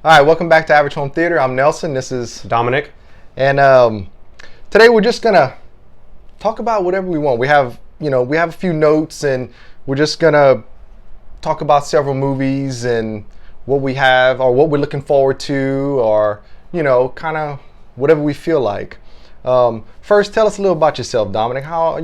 All right, welcome back to Average Home Theater. I'm Nelson. This is Dominic. And today we're just gonna talk about whatever we want. We have a few notes, and we're just gonna talk about several movies and what we have or what we're looking forward to, or kind of whatever we feel like. First, tell us a little about yourself, Dominic. How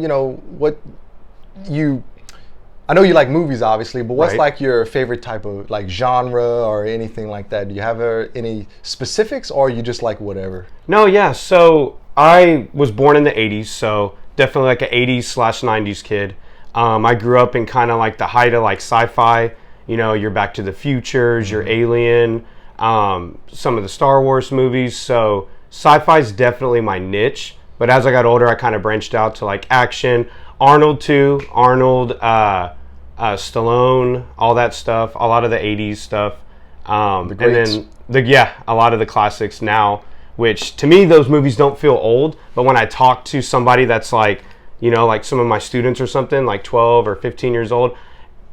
I know you like movies, obviously, but what's like your favorite type of like genre or anything like that? Do you have any specifics, or you just like whatever? No, yeah. So I was born in the 80s, so definitely like an 80s/90s kid. I grew up in kind of like the height of like sci-fi. Your Back to the Futures, your Alien, some of the Star Wars movies. So sci-fi is definitely my niche. But as I got older, I kind of branched out to like action. Arnold too. Arnold, Stallone, all that stuff. A lot of the 80s stuff. And then, a lot of the classics now, which to me, those movies don't feel old. But when I talk to somebody that's like, like some of my students or something, like 12 or 15 years old,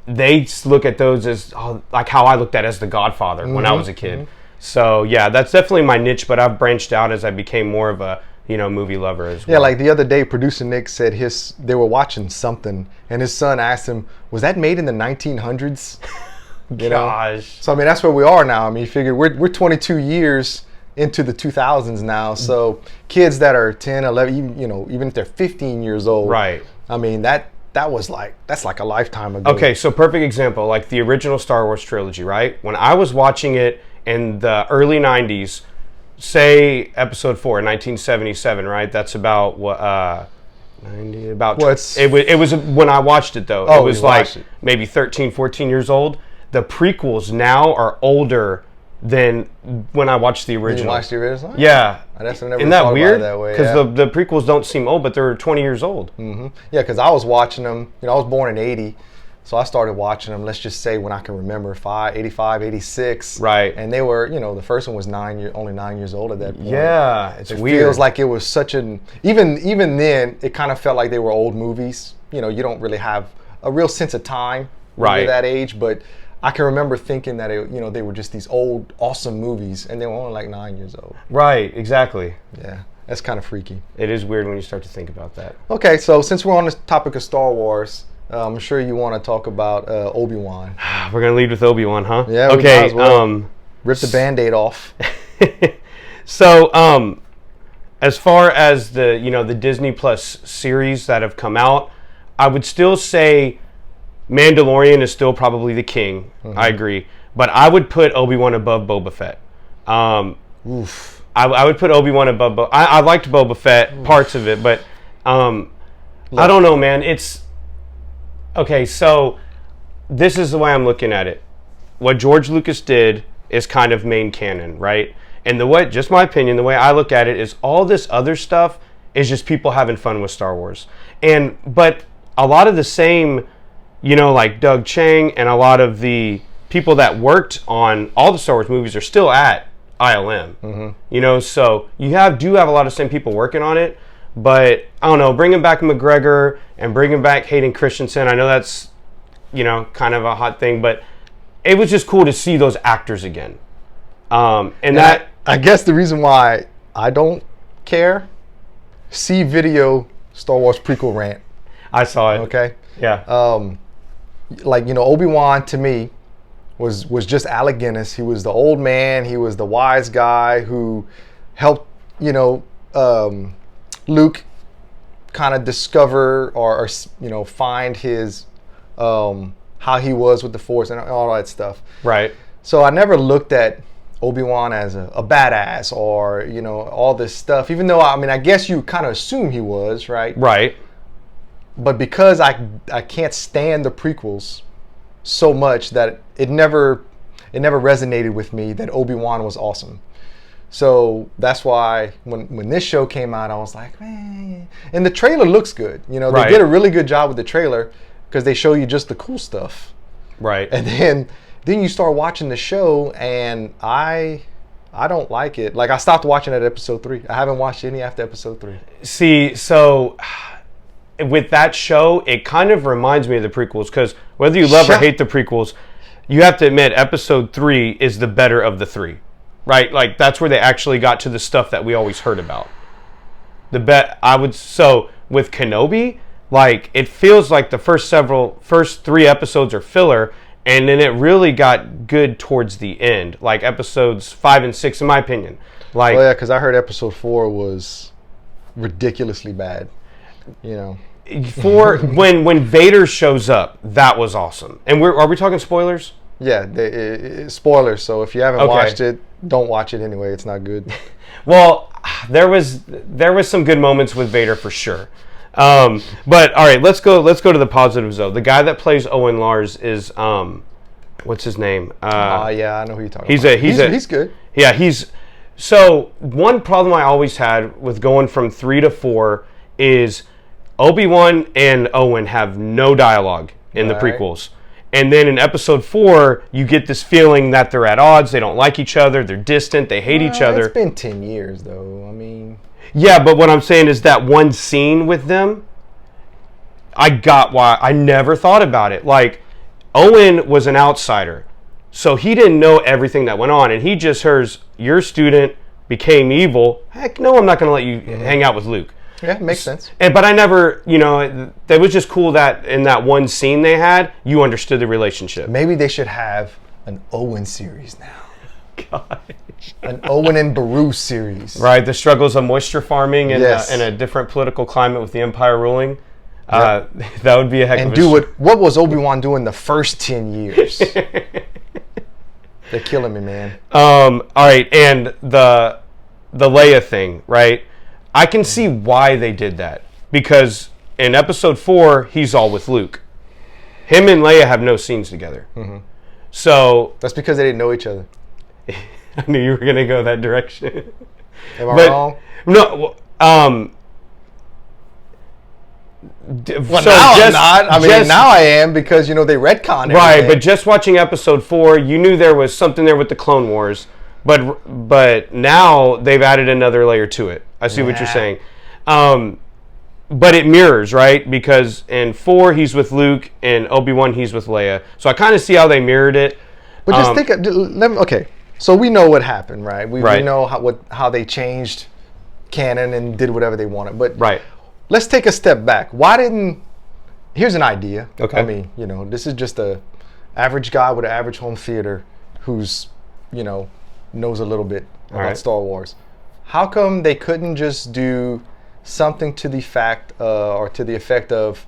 they look at those as like how I looked at as The Godfather when I was a kid. So, yeah, that's definitely my niche, but I've branched out as I became more of a movie lover as well. Yeah, like the other day, producer Nick said they were watching something, and his son asked him, "Was that made in the 1900s?" Gosh. So I mean, that's where we are now. I mean, you figure we're 22 years into the 2000s now. So kids that are 10, 11, even if they're 15 years old, right? I mean, that's like a lifetime ago. Okay, so perfect example, like the original Star Wars trilogy, right? When I was watching it in the early 90s. Say episode 4, 1977, right? That's about what 90 about it was when I watched it though. It was like maybe 13, 14 years old. The prequels now are older than when I watched the original. You watched the original? Yeah. Isn't that weird? Because the prequels don't seem old, but they're 20 years old. Mm-hmm. Yeah, because I was watching them. I was born in 80. So I started watching them, let's just say when I can remember, 85, 86. Right. And they were, the first one was only 9 years old at that point. Yeah, it weird. Feels like it was such even then, it kind of felt like they were old movies. You don't really have a real sense of time when you're that age. But I can remember thinking that, they were just these old, awesome movies. And they were only like 9 years old. Right, exactly. Yeah, that's kind of freaky. It is weird when you start to think about that. Okay, so since we're on this topic of Star Wars, I'm sure you want to talk about Obi-Wan. We're going to lead with Obi-Wan, huh? Yeah, okay. Might as well. Rip the Band-Aid off. So, as far as the Disney Plus series that have come out, I would still say Mandalorian is still probably the king. Mm-hmm. I agree. But I would put Obi-Wan above Boba Fett. Oof. I would put Obi-Wan above I liked Boba Fett, parts of it, but I don't know, man. Okay, so this is the way I'm looking at it. What George Lucas did is kind of main canon, right? And just my opinion, the way I look at it is all this other stuff is just people having fun with Star Wars. But a lot of the same, like Doug Chiang and a lot of the people that worked on all the Star Wars movies are still at ILM. Mm-hmm. So you do have a lot of same people working on it. But I don't know, bringing back McGregor and bringing back Hayden Christensen, I know that's, kind of a hot thing, but it was just cool to see those actors again. I guess the reason why I don't care, see video Star Wars prequel rant. I saw it. Okay? Yeah. Obi-Wan to me was just Alec Guinness. He was the old man. He was the wise guy who helped, Luke kind of discover or find his how he was with the Force and all that stuff. Right. So I never looked at Obi-Wan as a badass or all this stuff. Even though I guess you kind of assume he was, right? Right. But because I can't stand the prequels so much that it never resonated with me that Obi-Wan was awesome. So that's why when this show came out, I was like, man. And the trailer looks good. They did a really good job with the trailer because they show you just the cool stuff. Right. And then you start watching the show, and I don't like it. Like, I stopped watching at episode 3. I haven't watched any after episode 3. See, so with that show, it kind of reminds me of the prequels because whether you love or hate the prequels, you have to admit episode 3 is the better of the 3. right? Like that's where they actually got to the stuff that we always heard about. So with Kenobi, like it feels like the first 3 episodes are filler, and then it really got good towards the end, like episodes 5 and 6, in my opinion. Like, oh yeah, because I heard episode 4 was ridiculously bad. You know, when Vader shows up, that was awesome. And are we talking spoilers? Yeah, spoilers. So if you haven't watched it, don't watch it anyway. It's not good. Well, there was some good moments with Vader for sure. But all right, let's go to the positives though. The guy that plays Owen Lars is what's his name? Yeah, I know who you're talking about. He's good. Yeah, so one problem I always had with going from 3 to 4 is Obi-Wan and Owen have no dialogue in the prequels. And then in episode 4, you get this feeling that they're at odds, they don't like each other, they're distant, they hate each other. It's been 10 years though. I mean, yeah, but what I'm saying is that one scene with them, I got why. I never thought about it. Like, Owen was an outsider, so he didn't know everything that went on, and he just heard your student became evil. Heck no, I'm not going to let you hang out with Luke. Yeah, makes sense. But I never, that was just cool that in that one scene they had, you understood the relationship. Maybe they should have an Owen series now. God. An Owen and Beru series. Right, the struggles of moisture farming in a different political climate with the Empire ruling. Yep. That would be a heck of a... And what was Obi-Wan doing the first 10 years? They're killing me, man. All right, and the Leia thing, right? I can see why they did that. Because in episode 4, he's all with Luke. Him and Leia have no scenes together. Mm-hmm. So... That's because they didn't know each other. I knew you were going to go that direction. Am I wrong? No, well, now I'm not. I mean, now I am because, they retconned it. Right, but just watching episode 4, you knew there was something there with the Clone Wars. But now they've added another layer to it. I see what you're saying. But it mirrors, right? Because in 4, he's with Luke, and Obi-Wan, he's with Leia. So I kind of see how they mirrored it. But just think, okay, so we know what happened, right? We know how they changed canon and did whatever they wanted. But let's take a step back. Here's an idea. Okay. I mean, this is just a average guy with an average home theater who's, knows a little bit about Star Wars. How come they couldn't just do something to the effect of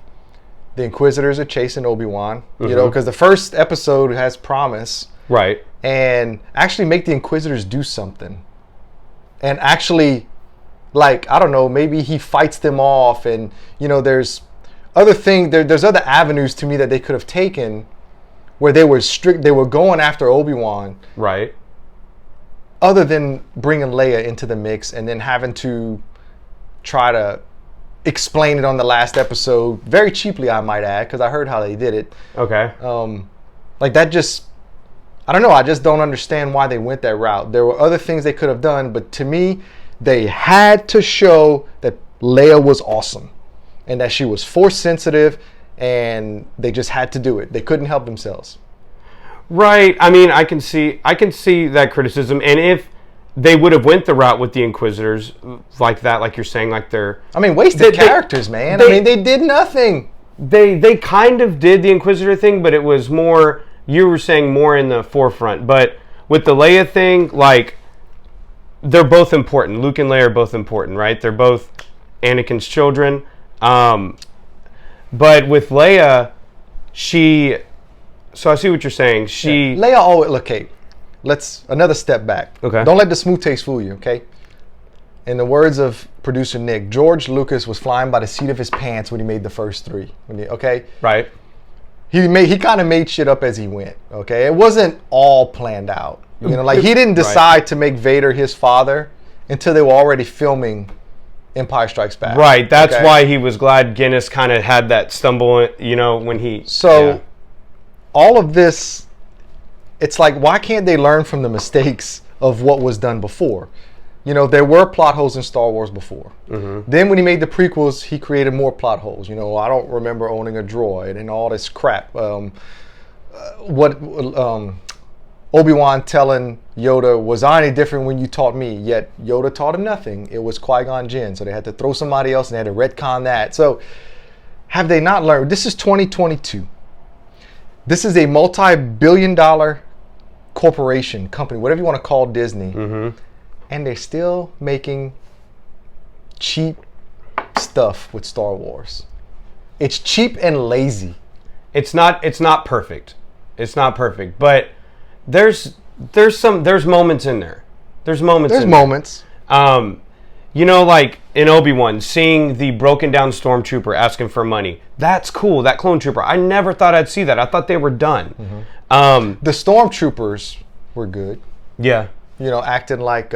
the Inquisitors are chasing Obi-Wan, because the first episode has promise. Right. And actually make the Inquisitors do something. And actually, like, I don't know, maybe he fights them off, and, there's there's other avenues to me that they could have taken where they were going after Obi-Wan. Right. Other than bringing Leia into the mix and then having to try to explain it on the last episode, very cheaply, I might add, because I heard how they did it. Okay. Like that just, I don't know, I just don't understand why they went that route. There were other things they could have done, but to me, they had to show that Leia was awesome and that she was force sensitive, and they just had to do it. They couldn't help themselves. Right. I mean, I can see that criticism, and if they would have went the route with the Inquisitors like that, like you're saying, like they're... I mean, wasted characters, man. They did nothing. They kind of did the Inquisitor thing, but it was more, you were saying, more in the forefront. But with the Leia thing, like, they're both important. Luke and Leia are both important, right? They're both Anakin's children. But with Leia, so I see what you're saying. Leia always... Look, Kate, let's... Another step back. Okay. Don't let the smooth taste fool you, okay? In the words of producer Nick, George Lucas was flying by the seat of his pants when he made the first 3. Okay? Right. He kind of made shit up as he went, okay? It wasn't all planned out. Like he didn't decide to make Vader his father until they were already filming Empire Strikes Back. Right. That's why he was glad Guinness kind of had that stumble, when he... So... all of this, it's like, why can't they learn from the mistakes of what was done before? There were plot holes in Star Wars before. Mm-hmm. Then when he made the prequels, he created more plot holes. I don't remember owning a droid and all this crap. Obi-Wan telling Yoda, was I any different when you taught me? Yet Yoda taught him nothing. It was Qui-Gon Jinn. So they had to throw somebody else and they had to retcon that. So have they not learned? This is 2022. This is a multi-billion-dollar corporation, company, whatever you want to call Disney. Mm-hmm. And they're still making cheap stuff with Star Wars. It's cheap and lazy. It's not perfect. It's not perfect, but there's moments in there. There's moments. You know, like in Obi-Wan, seeing the broken down stormtrooper asking for money. That's cool. That clone trooper. I never thought I'd see that. I thought they were done. Mm-hmm. The stormtroopers were good. Yeah. You know, acting like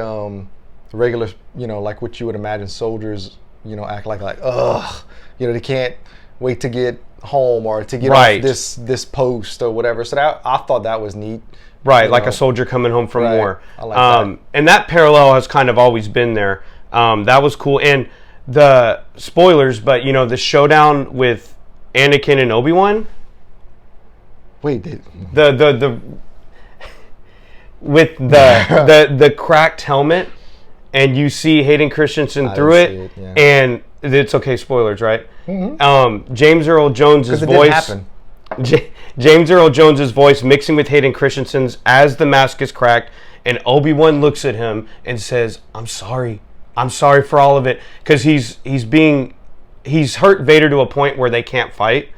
regular, you know, like what you would imagine soldiers, you know, act like, ugh, you know, they can't wait to get home or to get off this post or whatever. So I thought that was neat. Right, like a soldier coming home from war. I like that. And that parallel has kind of always been there. That was cool. And the spoilers, but you know, the showdown with Anakin and Obi-Wan. Wait, the with the cracked helmet, and you see Hayden Christensen through it, and it's okay. Spoilers, right? Mm-hmm. James Earl Jones's voice. James Earl Jones's voice mixing with Hayden Christensen's as the mask is cracked, and Obi-Wan looks at him and says, "I'm sorry for all of it," because he's hurt Vader to a point where they can't fight,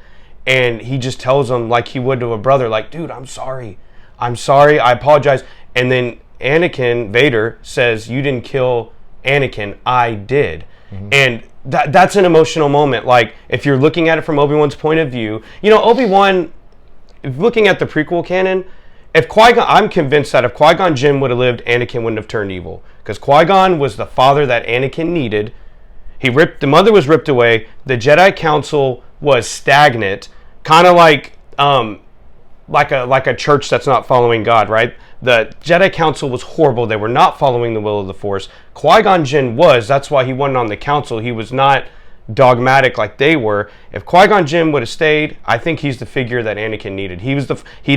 and he just tells him like he would to a brother, like, "Dude, I'm sorry, I apologize." And then Vader says, "You didn't kill Anakin, I did." Mm-hmm. And that's an emotional moment. Like, if you're looking at it from Obi-Wan's point of view, you know, Obi-Wan, looking at the prequel canon, I'm convinced that if Qui-Gon Jinn would have lived, Anakin wouldn't have turned evil. Because Qui-Gon was the father that Anakin needed. The mother was ripped away. The Jedi Council was stagnant, kind of like a church that's not following God, right? The Jedi Council was horrible. They were not following the will of the Force. Qui-Gon Jinn was. That's why he wasn't on the council. He was not dogmatic like they were. If Qui-Gon Jinn would have stayed, I think he's the figure that Anakin needed. He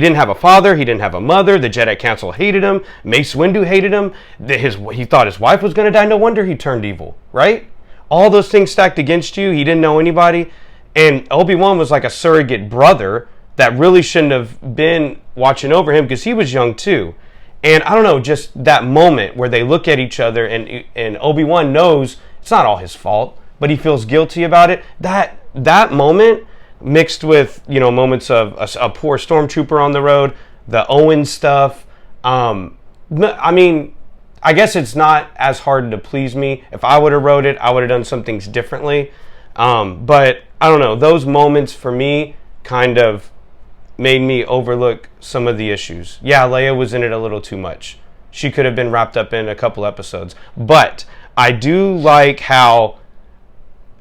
didn't have a father. He didn't have a mother. The Jedi Council hated him. Mace Windu hated him. He thought his wife was going to die. No wonder he turned evil, right? All those things stacked against you. He didn't know anybody. And Obi-Wan was like a surrogate brother that really shouldn't have been watching over him because he was young too. And I don't know, just that moment where they look at each other and Obi-Wan knows it's not all his fault, but he feels guilty about it. That moment mixed with, you know, moments of a poor stormtrooper on the road, the Owen stuff. I mean, I guess it's not as hard to please me. If I would have wrote it, I would have done some things differently. But I don't know, those moments for me kind of made me overlook some of the issues. Yeah, Leia was in it a little too much. She could have been wrapped up in a couple episodes. But I do like how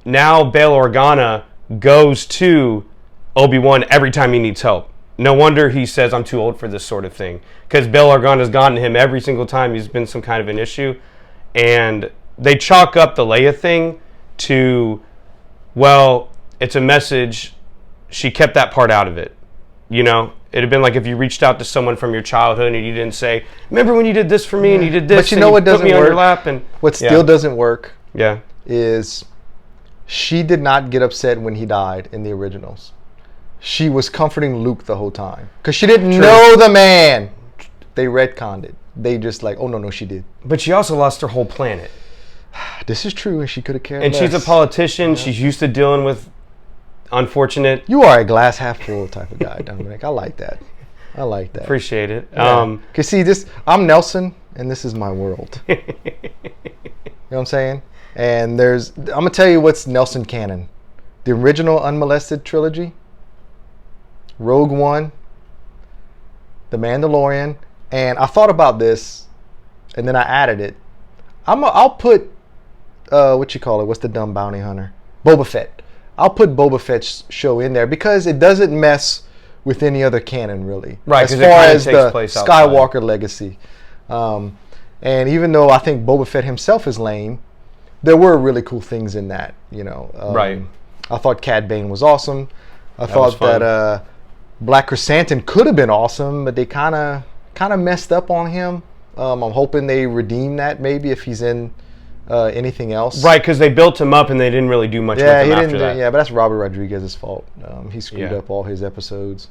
now Bail Organa goes to Obi-Wan every time he needs help. No wonder he says, "I'm too old for this sort of thing." Because Bail Organa's gone to him every single time he's been some kind of an issue. And they chalk up the Leia thing to, well, it's a message. She kept that part out of it. You know, it'd have been like if you reached out to someone from your childhood and you didn't say, "Remember when you did this for me and you did this?" But you know what doesn't put me work? On your lap and what still doesn't work? Yeah, is she did not get upset when he died in the originals. She was comforting Luke the whole time because she didn't know the man. They retconned it. They just like, oh no, she did. But she also lost her whole planet. This is true, and she could have cared and less. She's a politician. Yeah. She's used to dealing with unfortunate. You are a glass half full type of guy, Dominic. I like that. Appreciate it. Yeah. Cause see, I'm Nelson, and this is my world. You know what I'm saying? And I'm gonna tell you what's Nelson canon: the original Unmolested trilogy, Rogue One, The Mandalorian, and I thought about this, and then I added it. I'll put what you call it? What's the dumb bounty hunter? Boba Fett. I'll put Boba Fett's show in there because it doesn't mess with any other canon, really. Right, as far as the Skywalker legacy. And even though I think Boba Fett himself is lame, there were really cool things in that, you know. Right. I thought Cad Bane was awesome. I thought that Black Chrysanthemum could have been awesome, but they kind of kind of messed up on him. I'm hoping they redeem that maybe if he's in anything else. Right, because they built him up and they didn't really do much with him after that. Yeah, but that's Robert Rodriguez's fault. He screwed up all his episodes.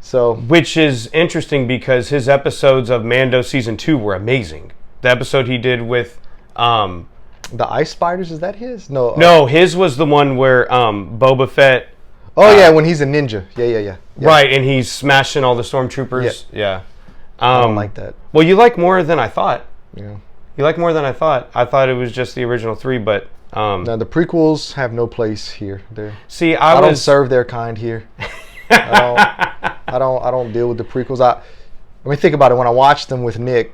So, which is interesting because his episodes of Mando season 2 were amazing. The episode he did with the ice spiders, is that his? No, his was the one where Boba Fett. Oh yeah, when he's a ninja. Yeah. Right, and he's smashing all the stormtroopers. Yeah. I don't like that. Well, you like more than I thought. Yeah. You like more than I thought. I thought it was just the original 3, but now the prequels have no place here. I don't serve their kind here. I don't deal with the prequels. I mean, think about it. When I watched them with Nick,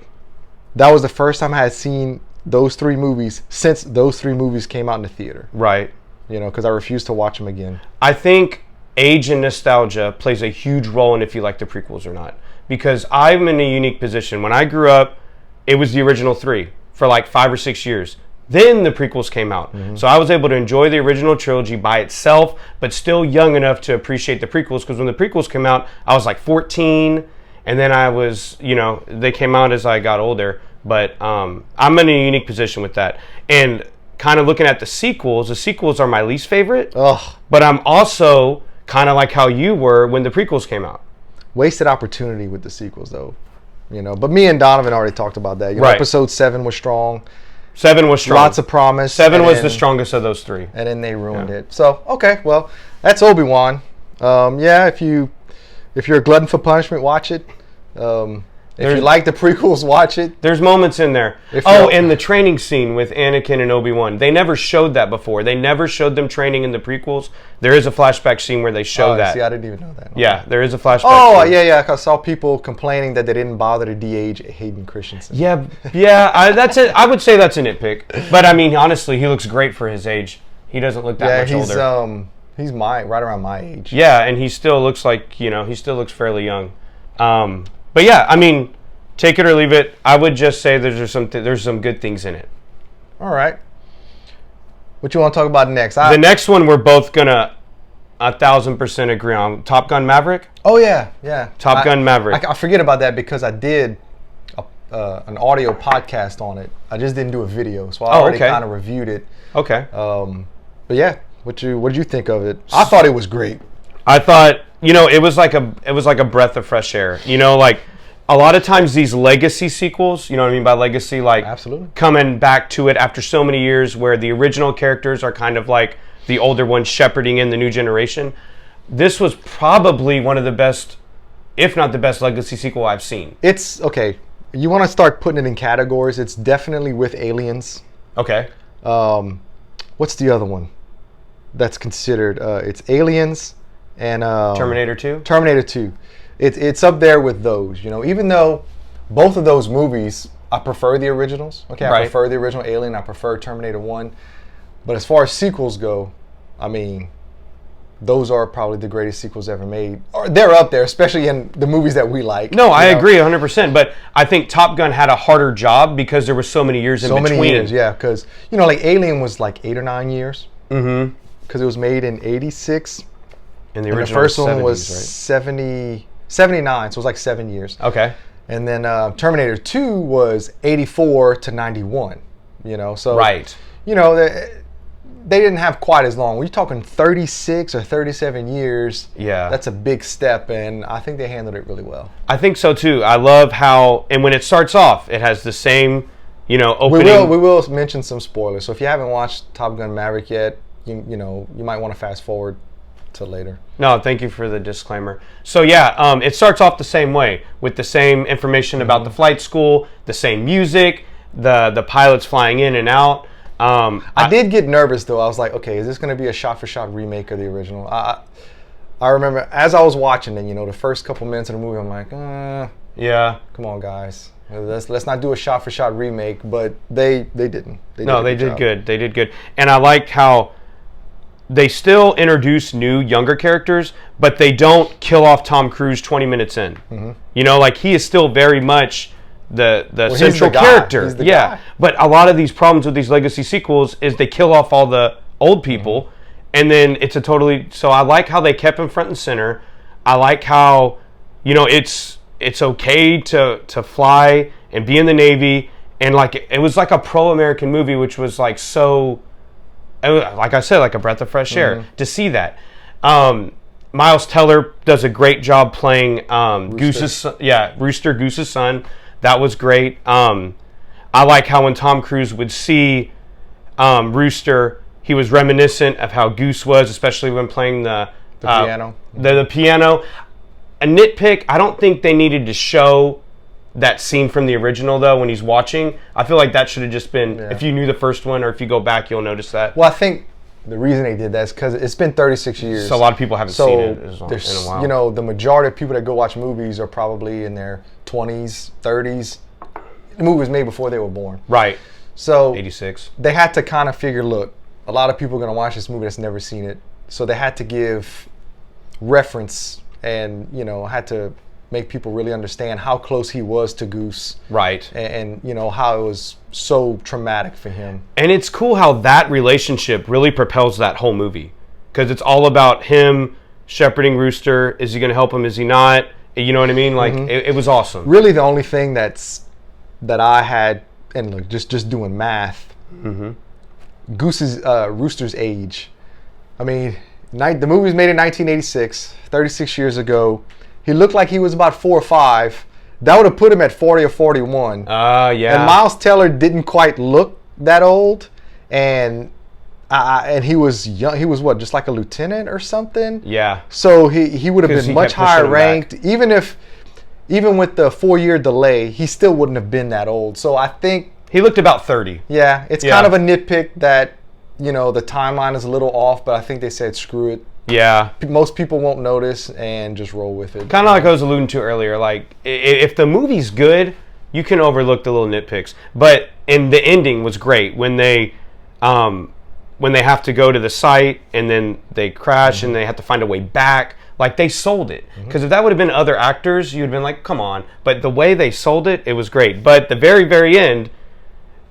that was the first time I had seen those 3 movies since those 3 movies came out in the theater. Right. Because I refused to watch them again. I think age and nostalgia plays a huge role in if you like the prequels or not. Because I'm in a unique position. When I grew up, it was the original 3 for like 5 or 6 years. Then the prequels came out. Mm-hmm. So I was able to enjoy the original trilogy by itself, but still young enough to appreciate the prequels. Because when the prequels came out, I was like 14. And then I was, they came out as I got older. But I'm in a unique position with that. And kind of looking at the sequels are my least favorite. Ugh. But I'm also kind of like how you were when the prequels came out. Wasted opportunity with the sequels, though. But me and Donovan already talked about that. Right. Episode 7 was strong. 7 was strong. Lots of promise. 7 was the strongest of those 3. And then they ruined it. So, okay, well, that's Obi-Wan. Yeah, if you're a glutton for punishment, watch it. If you like the prequels, watch it. There's moments in there. And the training scene with Anakin and Obi-Wan. They never showed that before. They never showed them training in the prequels. There is a flashback scene where they show that. See, I didn't even know that. Yeah, there is a flashback scene. Yeah. I saw people complaining that they didn't bother to de-age Hayden Christensen. Yeah. That's it. I would say that's a nitpick. But I mean, honestly, he looks great for his age. He doesn't look that much older. He's right around my age. Yeah, and he still looks like, he still looks fairly young. But yeah, I mean, take it or leave it. I would just say there's some good things in it. All right. What you want to talk about next? The next one we're both gonna 1,000% agree on. Top Gun Maverick. Oh yeah. Top Gun Maverick. I forget about that because I did an audio podcast on it. I just didn't do a video, so I already kind of reviewed it. Okay. But yeah, what did you think of it? I thought it was great. I thought, it was like a breath of fresh air. Like a lot of times these legacy sequels, you know what I mean by legacy, like absolutely coming back to it after so many years where the original characters are kind of like the older ones shepherding in the new generation. This was probably one of the best, if not the best legacy sequel I've seen. It's okay. You want to start putting it in categories. It's definitely with Aliens. Okay. What's the other one that's considered? It's Aliens and Terminator 2? Terminator 2. It's up there with those, even though both of those movies, I prefer the originals. Okay, I prefer the original Alien. I prefer Terminator 1. But as far as sequels go, I mean, those are probably the greatest sequels ever made. Or they're up there, especially in the movies that we like. No, I agree 100%. But I think Top Gun had a harder job because there were so many years in between. So many years, yeah. Because, like Alien was like 8 or 9 years. Mm-hmm. Because it was made in 86. And the first one was 79, so it was like 7 years. Okay. And then Terminator 2 was 84 to 91, so... Right. They didn't have quite as long. We're talking 36 or 37 years. Yeah. That's a big step, and I think they handled it really well. I think so, too. I love how... And when it starts off, it has the same, opening... We will mention some spoilers. So if you haven't watched Top Gun Maverick yet, you might want to fast forward to later. No, thank you for the disclaimer. So yeah, it starts off the same way with the same information about the flight school, the same music, the pilots flying in and out. I did get nervous though. I was like, okay, is this going to be a shot-for-shot remake of the original? I remember as I was watching it, the first couple minutes of the movie, I'm like, yeah, come on, guys. Let's not do a shot-for-shot remake, but they didn't. They did good. They did good. And I like how they still introduce new, younger characters, but they don't kill off Tom Cruise 20 minutes in. Mm-hmm. He is still very much the central character. He's the guy. But a lot of these problems with these legacy sequels is they kill off all the old people, and then it's a totally... So I like how they kept him front and center. I like how, it's it's okay to fly and be in the Navy, and like it was like a pro-American movie, which was like so, like I said, like a breath of fresh air to see that. Miles Teller does a great job playing Rooster Goose's son. That was great. I like how when Tom Cruise would see Rooster, he was reminiscent of how Goose was, especially when playing the piano. The piano. A nitpick, I don't think they needed to show that scene from the original, though, when he's watching. I feel like that should have just been, if you knew the first one, or if you go back, you'll notice that. Well, I think the reason they did that is because it's been 36 years. So a lot of people haven't seen it in a while. You know, the majority of people that go watch movies are probably in their 20s, 30s. The movie was made before they were born. Right. So 86. They had to kind of figure, look, a lot of people are going to watch this movie that's never seen it. So they had to give reference and, you know, had to make people really understand how close he was to Goose. Right. And you know, how it was so traumatic for him. And it's cool how that relationship really propels that whole movie. Because it's all about him shepherding Rooster. Is he going to help him? Is he not? You know what I mean? Like, it was awesome. Really, the only thing that I had, and look, just doing math, Rooster's age. I mean, the movie was made in 1986, 36 years ago. He looked like he was about 4 or 5. That would have put him at 40 or 41. Yeah. And Miles Teller didn't quite look that old, and he was young. He was what, just like a lieutenant or something? Yeah. So he would have been much higher ranked. Even with the 4-year delay, he still wouldn't have been that old. So I think he looked about 30. Yeah, it's kind of a nitpick that, you know, the timeline is a little off, but I think they said screw it. Yeah. Most people won't notice and just roll with it. Kind of like I was alluding to earlier. Like, if the movie's good, you can overlook the little nitpicks. But the ending was great when they have to go to the site and then they crash and they have to find a way back. Like, they sold it. Because if that would have been other actors, you'd have been like, come on. But the way they sold it, it was great. But the very, very end,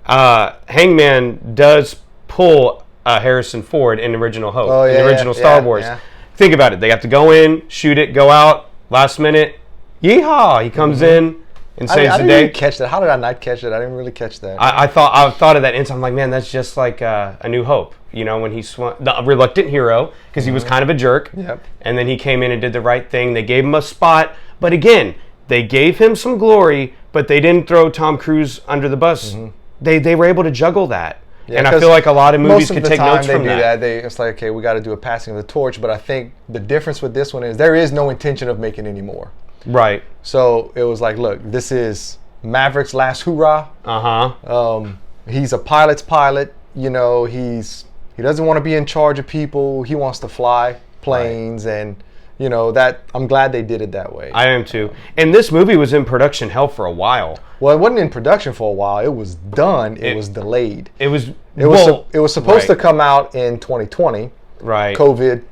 Hangman does pull Harrison Ford in Original Hope, in the original Star Wars. Yeah. Think about it. They have to go in, shoot it, go out, last minute, yeehaw! He comes in and saves the day. I didn't really catch that. How did I not catch it? I didn't really catch that. I thought of that instant. I'm like, man, that's just like A New Hope. You know, when he swung, the reluctant hero, because he was kind of a jerk. Yep. And then he came in and did the right thing. They gave him a spot, but again, they gave him some glory, but they didn't throw Tom Cruise under the bus. They were able to juggle that. Yeah, and I feel like a lot of movies could take notes from that. It's like, okay, we got to do a passing of the torch. But I think the difference with this one is there is no intention of making any more. Right. So it was like, look, this is Maverick's last hoorah. He's a pilot's pilot. You know, he doesn't want to be in charge of people. He wants to fly planes, and you know that. I'm glad they did it that way. I am too. And this movie was in production hell for a while. Well, it wasn't in production for a while. It was done. It was delayed. It was supposed to come out in 2020. Right. COVID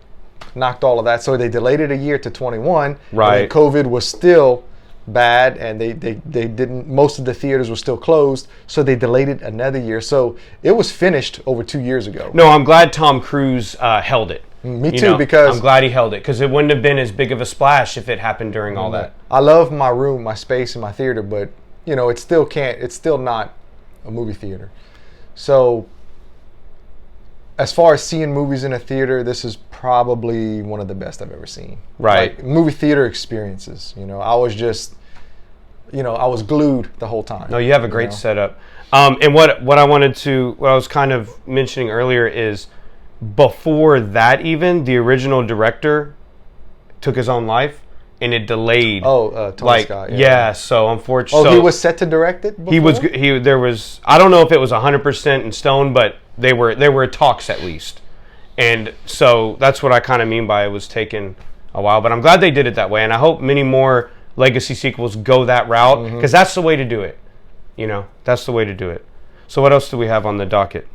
knocked all of that, so they delayed it a year to 21. Right. And COVID was still bad, and they didn't. Most of the theaters were still closed, so they delayed it another year. So it was finished over 2 years ago. No, I'm glad Tom Cruise held it. Me too, because I'm glad he held it, because it wouldn't have been as big of a splash if it happened during all that. I love my room, my space, and my theater, but you know, it's still not a movie theater. So as far as seeing movies in a theater, this is probably one of the best I've ever seen. Right. Like, movie theater experiences. You know, I was glued the whole time. No, you have a great setup. And what I was kind of mentioning earlier is, before that even, the original director took his own life, and it delayed. Tony Scott. Yeah. So unfortunately, he was set to direct it before? There was, I don't know if it was 100% in stone, but there were talks at least. And so that's what I kind of mean by it was taking a while. But I'm glad they did it that way, and I hope many more legacy sequels go that route, because that's the way to do it. You know, that's the way to do it. So what else do we have on the docket?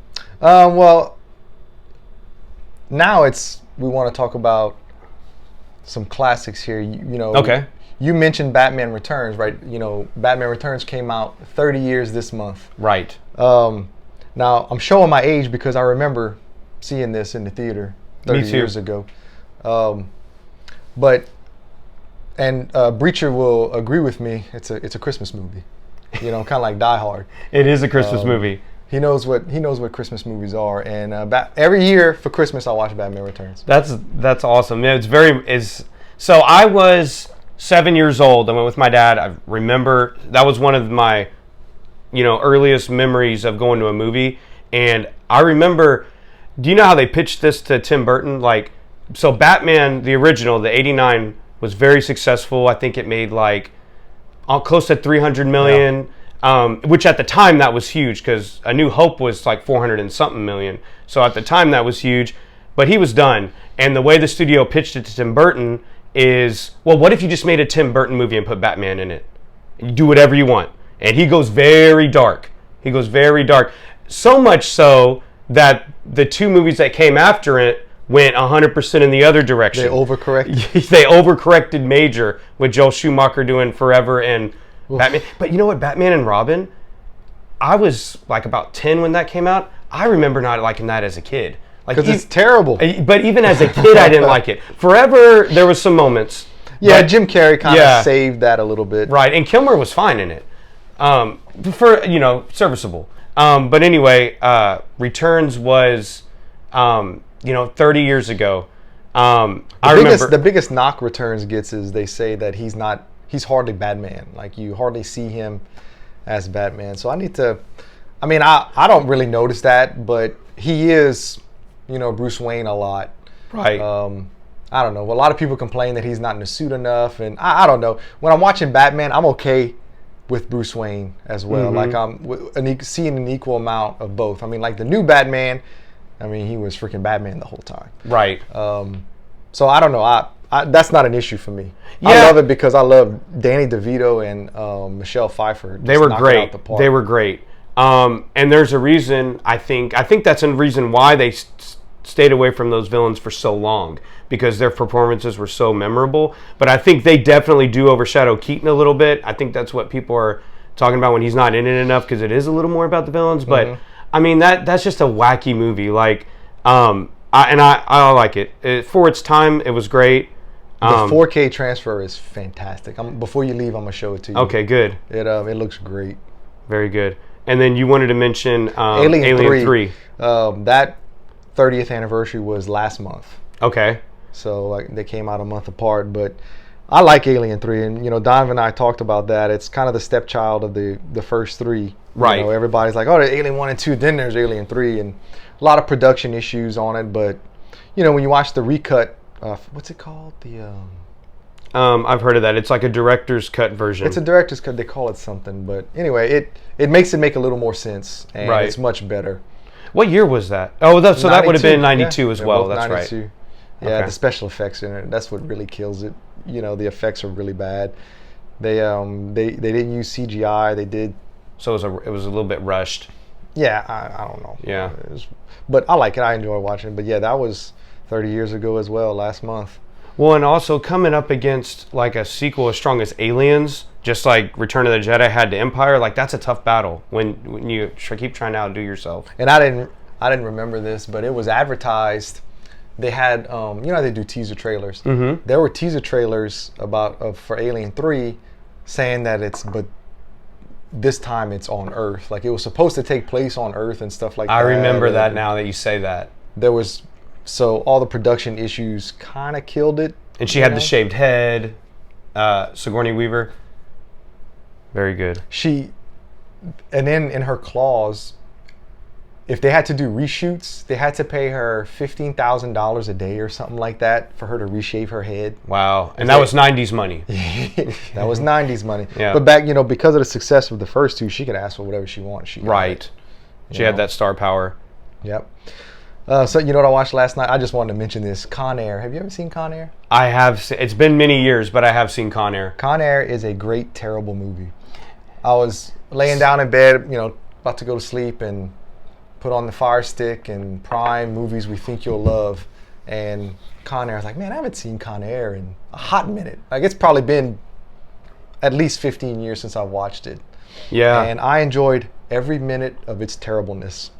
Well, now we want to talk about some classics here. You know, okay. You mentioned Batman Returns, right? You know, Batman Returns came out 30 years this month. Right. Now, I'm showing my age because I remember seeing this in the theater 30 years ago. But And Breacher will agree with me. It's a Christmas movie, kind of like Die Hard. It is a Christmas movie. He knows what Christmas movies are, and every year for Christmas I watch Batman Returns. That's awesome. Yeah, so I was 7 years old. I went with my dad. I remember that was one of my earliest memories of going to a movie, and I remember. Do you know how they pitched this to Tim Burton? So Batman, the original, the '89, was very successful. I think it made close to $300 million, which at the time that was huge because A New Hope was like 400 and something million. So at the time that was huge, but he was done. And the way the studio pitched it to Tim Burton is, well, what if you just made a Tim Burton movie and put Batman in it? You do whatever you want. And he goes very dark. So much so that the two movies that came after it went 100% in the other direction. They overcorrected. They overcorrected major with Joel Schumacher doing Forever and Batman. But you know what? Batman and Robin, I was about 10 when that came out. I remember not liking that as a kid. Because it's terrible. But even as a kid, I didn't like it. Forever, there was some moments. Yeah, Jim Carrey kind of saved that a little bit. Right, and Kilmer was fine in it. Serviceable. But anyway, Returns was... 30 years ago. The biggest knock Returns gets is they say that he's hardly Batman. You hardly see him as Batman. So I don't really notice that, but he is, Bruce Wayne a lot. Right. I don't know. A lot of people complain that he's not in a suit enough, and I don't know. When I'm watching Batman, I'm okay with Bruce Wayne as well. Mm-hmm. I'm seeing an equal amount of both. The new Batman, he was freaking Batman the whole time. Right. So I don't know. That's not an issue for me. Yeah. I love it because I love Danny DeVito and Michelle Pfeiffer. They were great. They were great. And there's a reason. I think that's a reason why they stayed away from those villains for so long, because their performances were so memorable. But I think they definitely do overshadow Keaton a little bit. I think that's what people are talking about when he's not in it enough, because it is a little more about the villains. But that's just a wacky movie. I like it. For its time, it was great. The 4K transfer is fantastic. Before you leave, I'm gonna show it to you. Okay, good. It looks great. Very good. And then you wanted to mention Alien 3. That 30th anniversary was last month. Okay. So they came out a month apart, but I like Alien 3, and Donovan and I talked about that. It's kind of the stepchild of the first three. Right. Everybody's like, oh, there's Alien 1 and 2, then there's Alien 3, and a lot of production issues on it. But when you watch the recut, what's it called? I've heard of that. It's like a director's cut version. It's a director's cut. They call it something, but anyway, it makes it make a little more sense, and it's much better. What year was that? Oh, so that would have been 92 as well. That's 92. Right. Yeah, okay. The special effects in it, that's what really kills it. The effects are really bad. They didn't use CGI. They did. So it was a little bit rushed. Yeah, I don't know. Yeah. But I like it. I enjoy watching it. But yeah, that was 30 years ago as well, last month. Well, and also coming up against a sequel as strong as Aliens, just like Return of the Jedi had to Empire, that's a tough battle when you keep trying to outdo yourself. And I didn't remember this, but it was advertised. They had, they do teaser trailers. Mm-hmm. There were teaser trailers for Alien 3 saying that but this time it's on Earth. It was supposed to take place on Earth and stuff like that. I remember that now that you say that. So all the production issues kind of killed it. And she had the shaved head, Sigourney Weaver. Very good. And then in her clause, if they had to do reshoots, they had to pay her $15,000 a day or something like that for her to reshave her head. Wow. And that was 90s money. That was 90s money. Yeah. But back, because of the success of the first two, she could ask for whatever she wants. Right. She had that star power. Yep. So you know what I watched last night? I just wanted to mention this. Con Air. Have you ever seen Con Air? I have. It's been many years, but I have seen Con Air. Con Air is a great, terrible movie. I was laying down in bed, about to go to sleep, and put on the Fire Stick and Prime movies we think you'll love. And Con Air, I was like, man, I haven't seen Con Air in a hot minute. It's probably been at least 15 years since I watched it. Yeah. And I enjoyed every minute of its terribleness.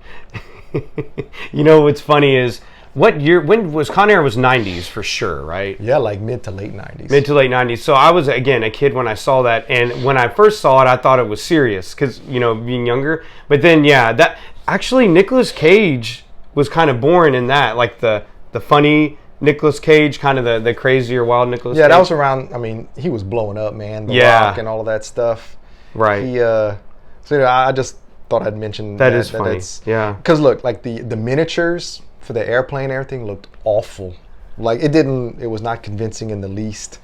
What's funny is What year? When was Con Air? Was 90s for sure, right? Yeah, like mid to late 90s. Mid to late 90s. So I was, again, a kid when I saw that. And when I first saw it, I thought it was serious because, being younger. But then, yeah, that actually Nicolas Cage was kind of born in that. Like the funny Nicolas Cage, kind of the crazier, wild Nicolas Cage. Yeah, that was around, he was blowing up, man. The Rock and all of that stuff. Right. So I just thought I'd mention that. That is funny. Yeah. Because look, like the miniatures for the airplane and everything looked awful. Like it was not convincing in the least.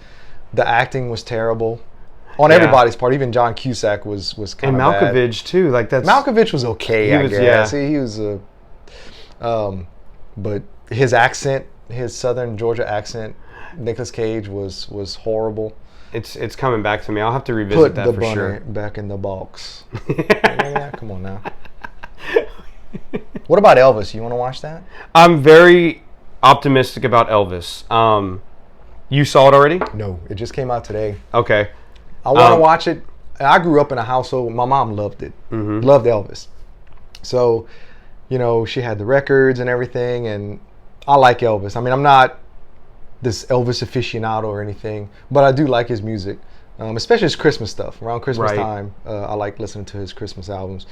The acting was terrible on everybody's part. Even John Cusack was kind of bad. And Malkovich too. Like Malkovich was okay, I guess. He was but his accent, his Southern Georgia accent, Nicolas Cage was horrible. It's coming back to me. I'll have to revisit that for sure. Put the bunny back in the box. Yeah, come on now. What about Elvis? You want to watch that? I'm very optimistic about Elvis. You saw it already? No, it just came out today. Okay. I want to watch it. I grew up in a household. My mom loved it. Mm-hmm. Loved Elvis. So, she had the records and everything, and I like Elvis. I'm not this Elvis aficionado or anything, but I do like his music, especially his Christmas stuff. Around Christmas time, I like listening to his Christmas albums.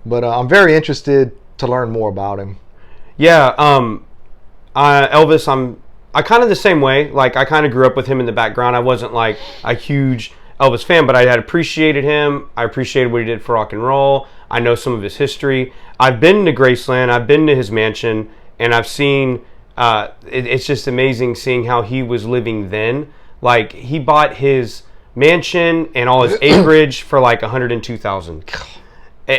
But I'm very interested to learn more about him. Yeah, Elvis, I kind of the same way. Like, I kind of grew up with him in the background. I wasn't like a huge Elvis fan, but I had appreciated him. I appreciated what he did for rock and roll. I know some of his history. I've been to Graceland. I've been to his mansion, and I've seen. It's just amazing seeing how he was living then. Like, he bought his mansion and all his acreage for like $102,000.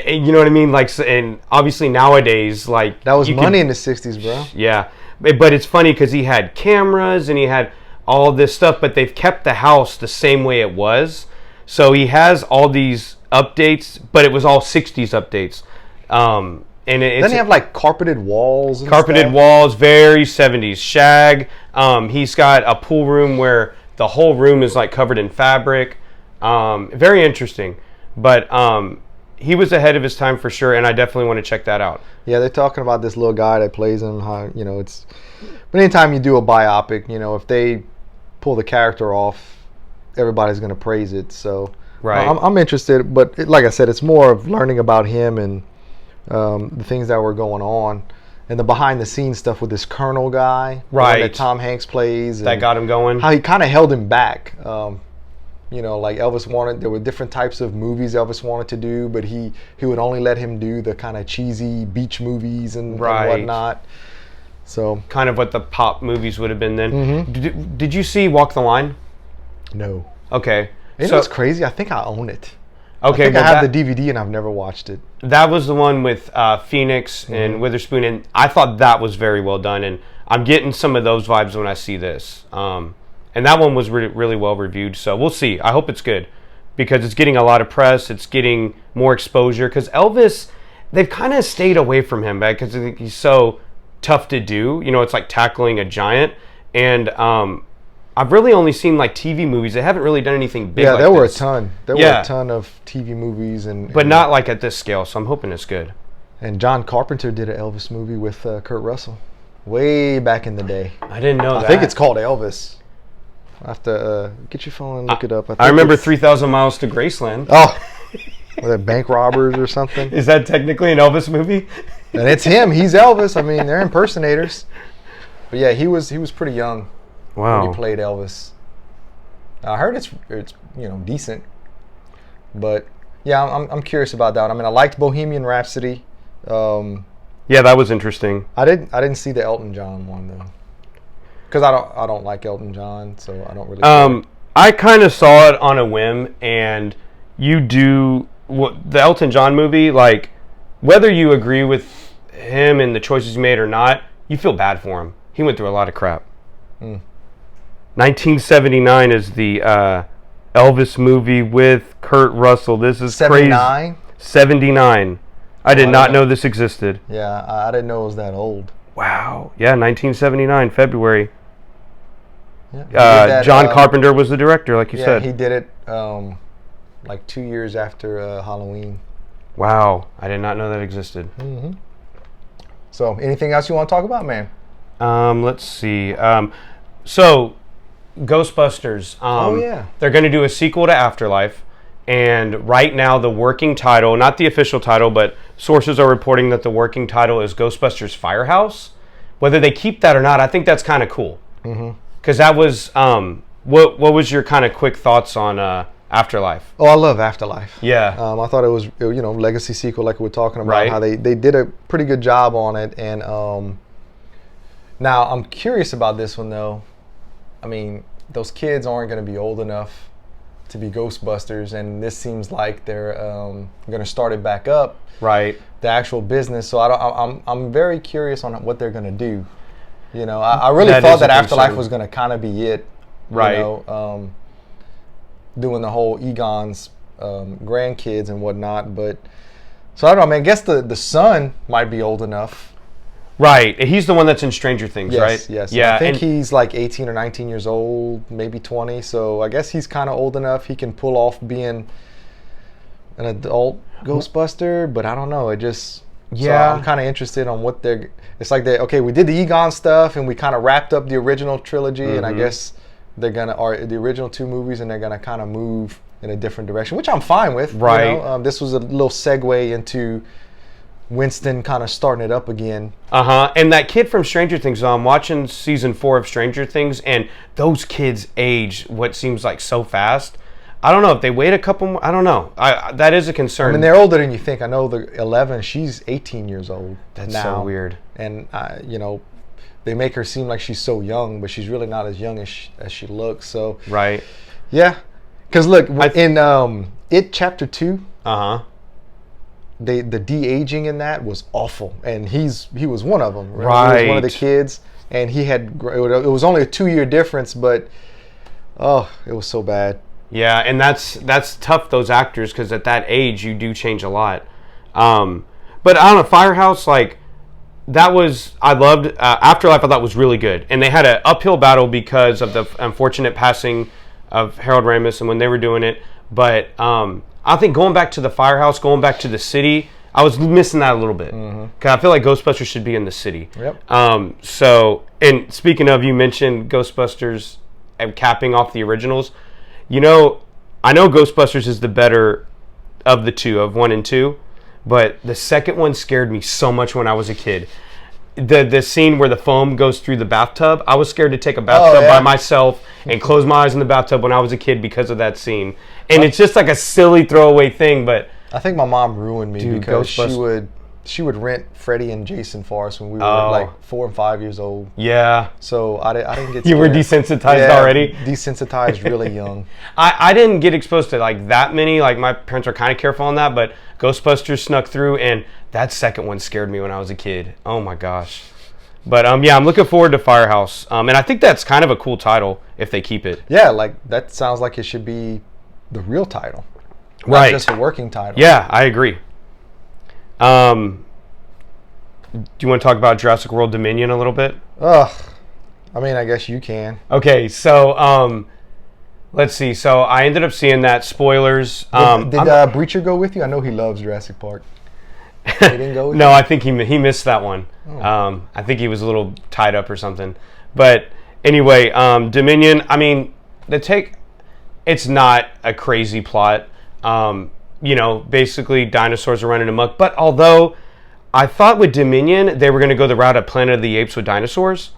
You know what I mean? Like, and obviously nowadays, like, that was money in the '60s, bro. Yeah, but it's funny because he had cameras and he had all this stuff, but they've kept the house the same way it was. So he has all these updates, but it was all '60s updates. And doesn't he have like carpeted walls? Walls, very '70s. Shag. He's got a pool room where the whole room is like covered in fabric. Very interesting, but he was ahead of his time for sure, and I definitely want to check that out. Yeah, they're talking about this little guy that plays him. How it's. But anytime you do a biopic, if they pull the character off, everybody's going to praise it. So right. I'm interested, but like I said, it's more of learning about him and the things that were going on, and the behind-the-scenes stuff with this Colonel guy, right? That Tom Hanks plays, that got him going. How he kind of held him back. Like Elvis there were different types of movies Elvis wanted to do, but he would only let him do the kind of cheesy beach movies and whatnot. So kind of what the pop movies would have been then. Mm-hmm. Did you see Walk the Line? No. Okay. So it's crazy. I think I own it. Okay, I have the DVD and I've never watched it. That was the one with Phoenix and Witherspoon, and I thought that was very well done. And I'm getting some of those vibes when I see this. And that one was really well reviewed. So we'll see. I hope it's good because it's getting a lot of press. It's getting more exposure because Elvis, they've kind of stayed away from him because I think he's so tough to do. It's like tackling a giant. And I've really only seen like TV movies. They haven't really done anything big. Yeah, like there were this. a ton. There were a ton of TV movies but not like at this scale. So I'm hoping it's good. And John Carpenter did an Elvis movie with Kurt Russell, way back in the day. I didn't know that. I think it's called Elvis. I have to get your phone and look it up. I remember 3,000 Miles to Graceland. Oh, were they bank robbers or something? Is that technically an Elvis movie? And it's him. He's Elvis. They're impersonators. But yeah, he was pretty young. Wow. When he played Elvis. I heard it's decent, but yeah, I'm curious about that one. I liked Bohemian Rhapsody. Yeah, that was interesting. I didn't see the Elton John one though, because I don't like Elton John, so I don't really. I kind of saw it on a whim, and the Elton John movie, like whether you agree with him and the choices he made or not, you feel bad for him. He went through a lot of crap. 1979 is the Elvis movie with Kurt Russell. This is 79? crazy. 79. I did not know this existed. Yeah, I didn't know it was that old. Wow. Yeah, 1979, February. Yeah, John Carpenter was the director, like you said. Yeah, he did it like 2 years after Halloween. Wow. I did not know that existed. Mm-hmm. So, anything else you want to talk about, man? Let's see. So, Ghostbusters. Oh, yeah. They're going to do a sequel to Afterlife. And right now, the working title, not the official title, but sources are reporting that the working title is Ghostbusters Firehouse. Whether they keep that or not, I think that's kind of cool. Because that was, what was your kind of quick thoughts on Afterlife? Oh, I love Afterlife. Yeah. I thought it was, legacy sequel like we're talking about. Right. How they did a pretty good job on it. And now I'm curious about this one, though. I mean, those kids aren't going to be old enough to be Ghostbusters, and this seems like they're going to start it back up. Right. The actual business. So I'm very curious on what they're going to do. I really thought that Afterlife was going to kind of be it. Right. Doing the whole Egon's grandkids and whatnot, but so I don't know. I mean, I guess the son might be old enough. Right. He's the one that's in Stranger Things, Yes, right? yes. Yeah. I think he's like 18 or 19 years old, maybe 20. So I guess he's kind of old enough. He can pull off being an adult Ghostbuster, but I don't know. So I'm kind of interested on what it's like we did the Egon stuff and we kind of wrapped up the original trilogy, and I guess they're going to, or the original 2 movies, and they're going to kind of move in a different direction, which I'm fine with. Right. This was a little segue into Winston kind of starting it up again. And that kid from Stranger Things, I'm watching season 4 of Stranger Things, and those kids age what seems like so fast. I don't know if they wait a couple more. I don't know. That is a concern. I mean, they're older than you think. I know the 11, she's 18 years old. That's now. so weird. And, they make her seem like she's so young, but she's really not as young as she looks. So, right. Yeah. Because, look, in It Chapter 2, the de-aging in that was awful, and he was one of them. Right? He was one of the kids, and it was only a 2-year difference, but it was so bad. Yeah, and that's tough, those actors, because at that age you do change a lot. But I don't know, Firehouse, like, I loved Afterlife. I thought was really good, and they had an uphill battle because of the unfortunate passing of Harold Ramis and when they were doing it, but I think going back to the Firehouse, going back to the city, I was missing that a little bit. Because I feel like Ghostbusters should be in the city. Yep. So, and speaking of, you mentioned Ghostbusters and capping off the originals. I know Ghostbusters is the better of the two, of 1 and 2, but the second one scared me so much when I was a kid. The scene where the foam goes through the bathtub, I was scared to take a bathtub by myself and close my eyes in the bathtub when I was a kid because of that scene. And it's just like a silly throwaway thing, but I think my mom ruined me because she would rent Freddie and Jason for us when we were like 4 and 5 years old. Yeah. So I didn't get You were desensitized already? Desensitized really young. I didn't get exposed to like that many. Like my parents were kind of careful on that, but Ghostbusters snuck through, and that second one scared me when I was a kid. Oh my gosh. But I'm looking forward to Firehouse. And I think that's kind of a cool title if they keep it. Yeah, like that sounds like it should be the real title. Right. Not just a working title. Yeah, I agree. Do you want to talk about Jurassic World Dominion a little bit? I mean, I guess you can. Okay, so let's see. So I ended up seeing that. Spoilers. Did Breacher go with you? I know he loves Jurassic Park. He didn't go with No, you? I think he missed that one. Oh. I think he was a little tied up or something. But anyway, Dominion, I mean, it's not a crazy plot. Basically dinosaurs are running amok. But although I thought with Dominion, they were going to go the route of Planet of the Apes with dinosaurs.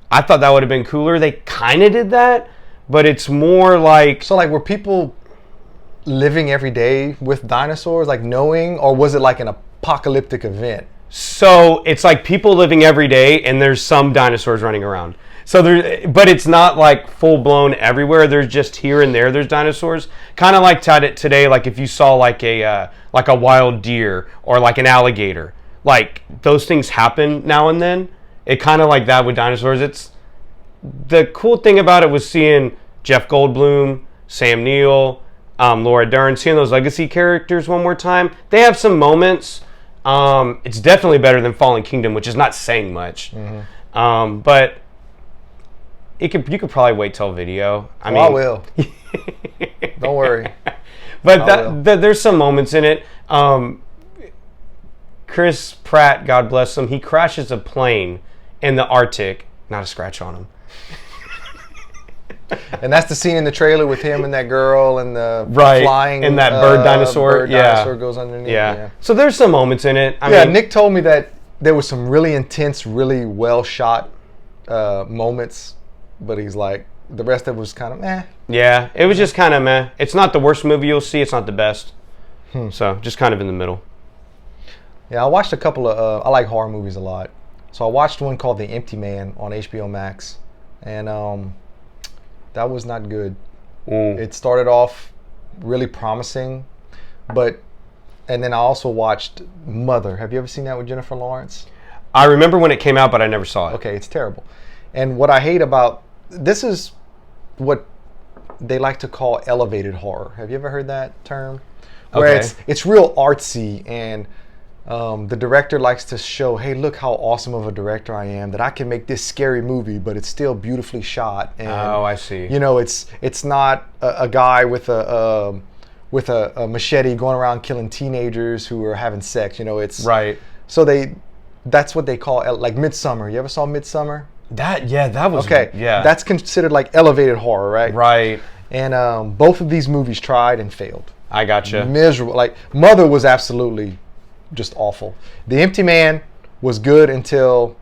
I thought that would have been cooler. They kind of did that, but it's more like... So, like, were people living every day with dinosaurs, like knowing, or was it like an apocalyptic event? So, it's like people living every day, and there's some dinosaurs running around. But it's not like full-blown everywhere. There's just here and there there's dinosaurs. Kind of like today, like if you saw like a wild deer or like an alligator. Like, those things happen now and then. It kind of like that with dinosaurs. The cool thing about it was seeing Jeff Goldblum, Sam Neill, Laura Dern, seeing those legacy characters one more time. They have some moments. It's definitely better than Fallen Kingdom, which is not saying much. But you could probably wait till video. I will. Don't worry. But there's some moments in it. Chris Pratt, God bless him, he crashes a plane in the Arctic. Not a scratch on him. And that's the scene in the trailer with him and that girl and the Right. flying And that bird dinosaur. Bird dinosaur goes underneath. Yeah. So there's some moments in it. I mean, Nick told me that there was some really intense, really well shot moments, but he's like, the rest of it was kind of meh. Yeah, it was just kind of meh. It's not the worst movie you'll see. It's not the best. So just kind of in the middle. Yeah, I watched a couple of. I like horror movies a lot, so I watched one called The Empty Man on HBO Max, and that was not good. It started off really promising, and then I also watched Mother. Have you ever seen that with Jennifer Lawrence? I remember when it came out, but I never saw it. Okay, it's terrible. And what I hate about this is what they like to call elevated horror. Have you ever heard that term? Where it's real artsy, and the director likes to show, hey, look how awesome of a director I am, that I can make this scary movie, but it's still beautifully shot. And, I see. You know, it's not a guy with a machete going around killing teenagers who are having sex. You know, it's right. So that's what they call like Midsummer. You ever saw Midsummer? That was okay. Yeah, that's considered like elevated horror, right? Right. And both of these movies tried and failed. I gotcha. Miserable. Like Mother was absolutely just awful. The Empty Man was good until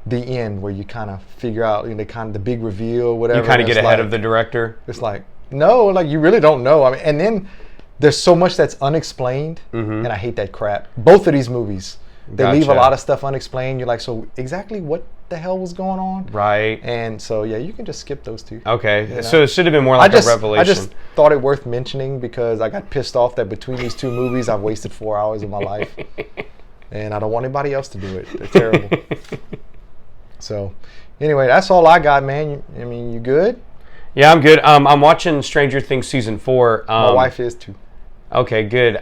the end, where you kind of figure out, you know, the big reveal, whatever. You kind of get ahead of the director. It's like, no, like you really don't know. I mean, and then there's so much that's unexplained, and I hate that crap. Both of these movies, they leave a lot of stuff unexplained. You're like, so exactly what the hell was going on? Right. And so yeah, you can just skip those two. Okay. You know? So it should have been more like a revelation. I just thought it worth mentioning because I got pissed off that between these two movies I've wasted 4 hours of my life. And I don't want anybody else to do it. They're terrible. So anyway, that's all I got, man. I mean, you good? Yeah, I'm good. I'm watching Stranger Things season 4. My wife is too. Okay, good.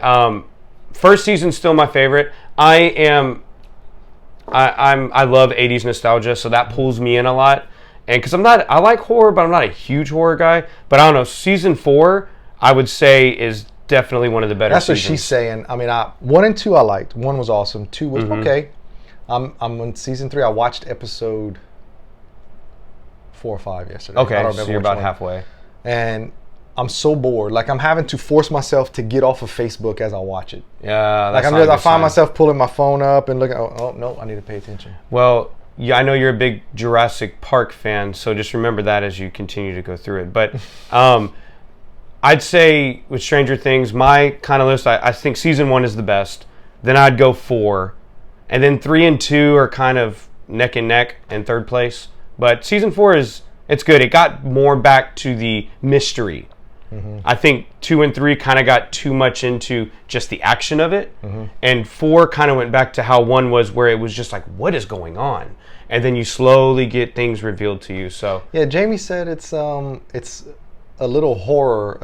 First season's still my favorite. I love 80s nostalgia, so that pulls me in a lot. And because I like horror, but I'm not a huge horror guy. But I don't know, season 4, I would say, is definitely one of the better seasons. That's what she's saying. I mean, 1 and 2 I liked. 1 was awesome. 2 was okay. I'm on season 3. I watched episode 4 or 5 yesterday. Okay, I don't remember so you're about one. halfway. And I'm so bored. Like, I'm having to force myself to get off of Facebook as I watch it. Yeah, that's like I find myself pulling my phone up and looking. Oh no, I need to pay attention. Well, yeah, I know you're a big Jurassic Park fan, so just remember that as you continue to go through it. But I'd say with Stranger Things, my kind of list, I think season 1 is the best. Then I'd go 4, and then 3 and 2 are kind of neck and neck in third place. But season 4 it's good. It got more back to the mystery. I think 2 and 3 kind of got too much into just the action of it, and 4 kind of went back to how 1 was, where it was just like, what is going on? And then you slowly get things revealed to you. So yeah, Jamie said it's a little horror.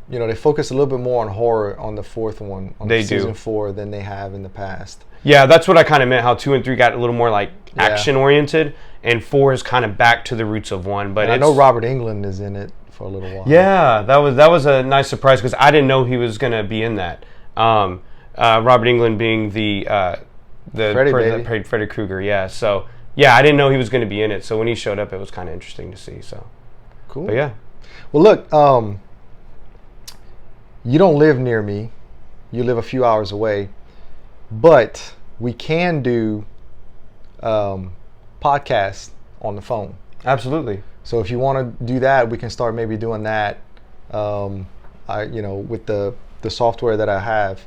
You know, they focus a little bit more on horror on the 4th one, on season 4, than they have in the past. Yeah, that's what I kind of meant. How 2 and 3 got a little more like action oriented, and 4 is kind of back to the roots of 1. But I know Robert Englund is in it for a little while. Yeah, that was a nice surprise because I didn't know he was going to be in that. Robert Englund being the Freddy Krueger, yeah. So yeah, I didn't know he was going to be in it. So when he showed up, it was kind of interesting to see. So cool. But yeah. Well, look, you don't live near me. You live a few hours away, but we can do podcasts on the phone. Absolutely. So if you want to do that, we can start maybe doing that. With the software that I have,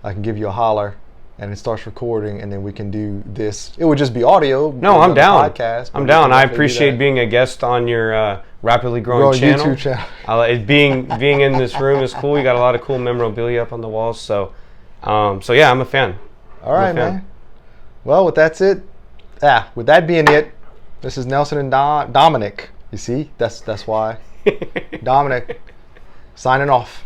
I can give you a holler, and it starts recording, and then we can do this. It would just be audio. No, I'm down. Podcast, I'm down. I appreciate being a guest on your rapidly growing channel. YouTube channel. Being in this room is cool. You got a lot of cool memorabilia up on the walls. So yeah, I'm a fan. All right, man. Well, with that's it. With that being it, this is Nelson and Dominic. You see, that's why. Dominic, signing off.